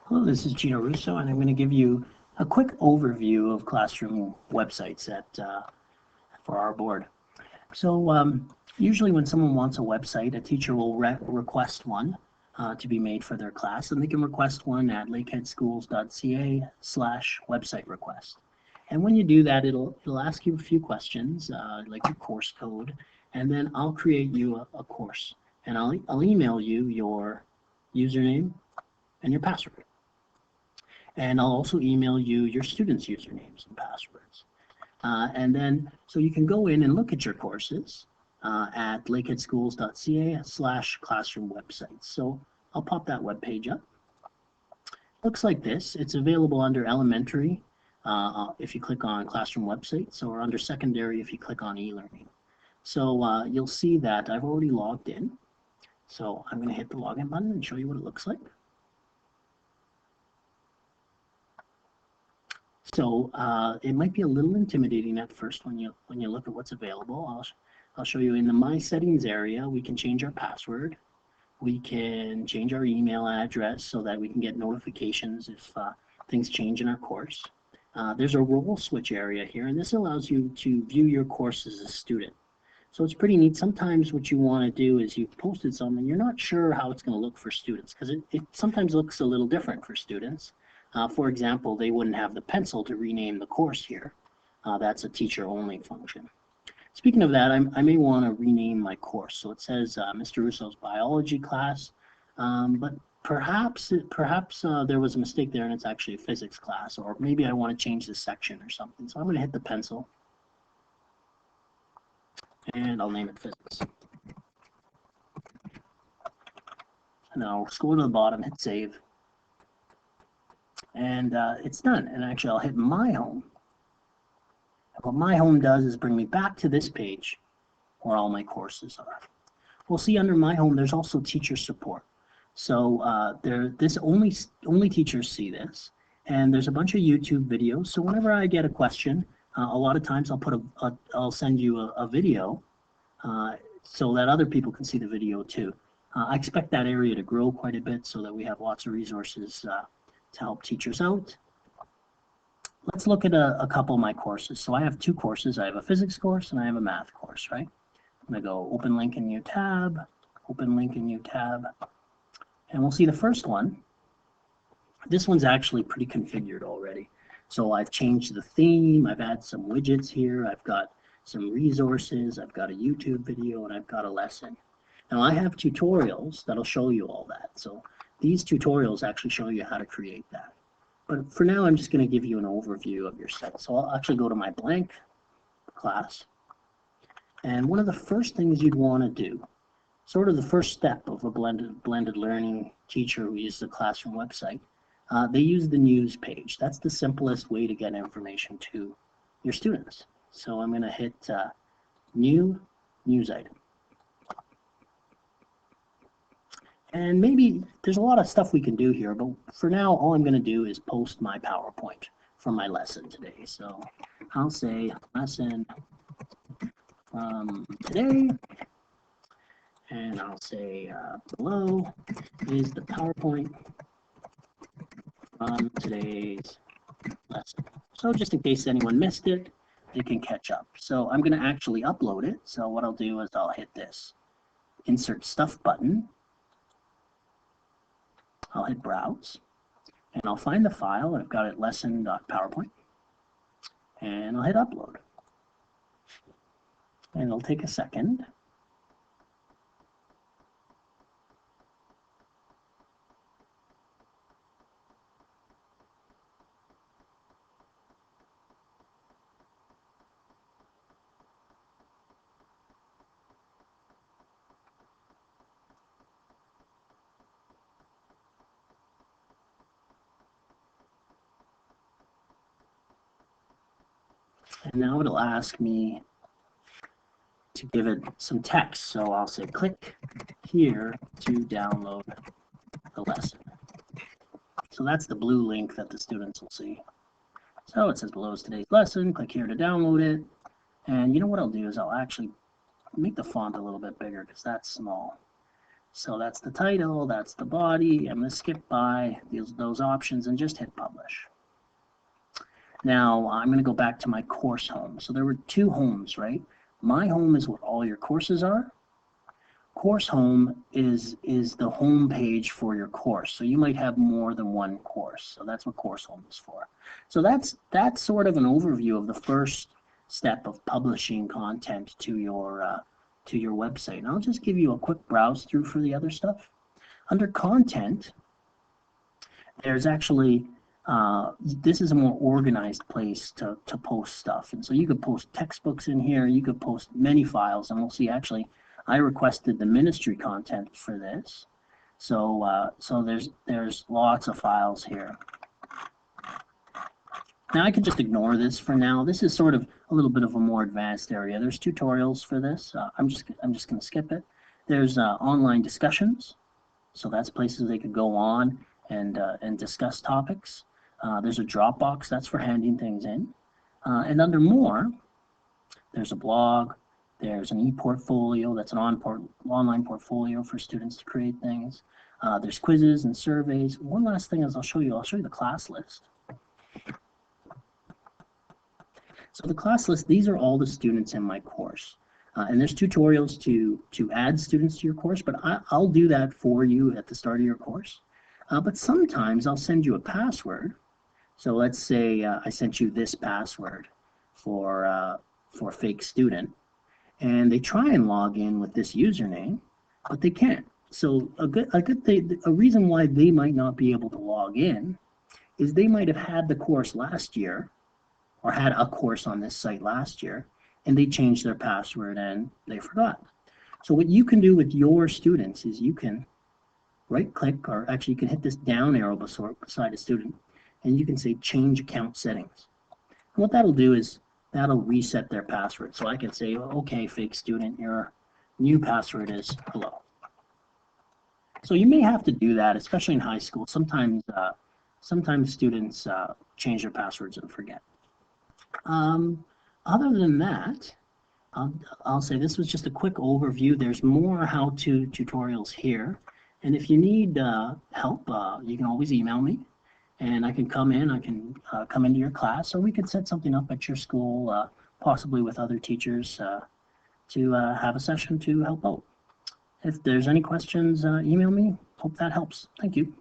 Hello, this is Gino Russo, and I'm going to give you a quick overview of classroom websites for our board. So usually when someone wants a website, a teacher will request one to be made for their class, and they can request one at lakeheadschools.ca/website request. And when you do that, it'll ask you a few questions, like your course code, and then I'll create you a course, and I'll email you your username and your password. And I'll also email you your students' usernames and passwords. And then, so you can go in and look at your courses at lakeheadschools.ca/classroom websites. So I'll pop that web page up. Looks like this. It's available under elementary if you click on classroom websites, or under secondary if you click on e-learning. So you'll see that I've already logged in. So I'm going to hit the login button and show you what it looks like. So it might be a little intimidating at first when you look at what's available. I'll show you in the My Settings area. We can change our password. We can change our email address so that we can get notifications if things change in our course. There's a role switch area here, and this allows you to view your course as a student. So it's pretty neat. Sometimes what you want to do is you've posted something, you're not sure how it's going to look for students, because it sometimes looks a little different for students. For example, they wouldn't have the pencil to rename the course here. That's a teacher-only function. Speaking of that, I may want to rename my course. So it says Mr. Russo's biology class, but perhaps there was a mistake there and it's actually a physics class, or maybe I want to change the section or something. So I'm going to hit the pencil, and I'll name it physics. And I'll scroll to the bottom, hit save. And it's done. And actually, I'll hit My Home. And what My Home does is bring me back to this page where all my courses are. We'll see under My Home, there's also teacher support. So only teachers see this. And there's a bunch of YouTube videos. So whenever I get a question, a lot of times I'll send you a video so that other people can see the video too. I expect that area to grow quite a bit so that we have lots of resources to help teachers out. Let's look at a couple of my courses. So I have two courses. I have a physics course and I have a math course, right? I'm going to go open link in new tab, open link in new tab, and we'll see the first one. This one's actually pretty configured already. So I've changed the theme, I've added some widgets here, I've got some resources, I've got a YouTube video, and I've got a lesson. Now I have tutorials that'll show you all that. So these tutorials actually show you how to create that. But for now, I'm just going to give you an overview of your site. So I'll actually go to my blank class. And one of the first things you'd want to do, sort of the first step of a blended learning teacher who uses the classroom website, they use the news page. That's the simplest way to get information to your students. So I'm going to hit new news item. And maybe there's a lot of stuff we can do here, but for now, all I'm going to do is post my PowerPoint from my lesson today. So I'll say lesson today, and I'll say below is the PowerPoint from today's lesson. So just in case anyone missed it, they can catch up. So I'm going to actually upload it. So what I'll do is I'll hit this insert stuff button. I'll hit browse, and I'll find the file. I've got it lesson.powerpoint, and I'll hit upload. And it'll take a second. And now it'll ask me to give it some text. So I'll say click here to download the lesson. So that's the blue link that the students will see. So it says below is today's lesson. Click here to download it. And you know what I'll do is I'll actually make the font a little bit bigger because that's small. So that's the title, that's the body. I'm going to skip by those options and just hit publish. Now I'm going to go back to my course home. So there were two homes, right? My home is where all your courses are. Course home is the home page for your course. So you might have more than one course. So that's what course home is for. So that's sort of an overview of the first step of publishing content to your website. And I'll just give you a quick browse through for the other stuff. Under content, there's actually this is a more organized place to post stuff. And so you could post textbooks in here, you could post many files, and we'll see actually I requested the ministry content for this. So so there's lots of files here. Now I could just ignore this for now. This is sort of a little bit of a more advanced area. There's tutorials for this. I'm just going to skip it. There's online discussions. So that's places they could go on and discuss topics. There's a Dropbox, that's for handing things in. And under more, there's a blog, there's an e-portfolio, that's an online portfolio for students to create things. There's quizzes and surveys. One last thing is I'll show you the class list. So the class list, these are all the students in my course. And there's tutorials to add students to your course, but I'll do that for you at the start of your course. But sometimes I'll send you a password. So let's say I sent you this password for fake student, and they try and log in with this username, but they can't. So a reason why they might not be able to log in is they might have had the course last year, or had a course on this site last year, and they changed their password and they forgot. So what you can do with your students is you can right click, or actually you can hit this down arrow beside a student, and you can say change account settings. And what that'll do is that'll reset their password. So I can say, okay, fake student, your new password is hello. So you may have to do that, especially in high school. Sometimes students change their passwords and forget. Other than that, I'll say this was just a quick overview. There's more how-to tutorials here. And if you need help, you can always email me, and I can come into your class, or we could set something up at your school, possibly with other teachers, to have a session to help out. If there's any questions, email me. Hope that helps. Thank you.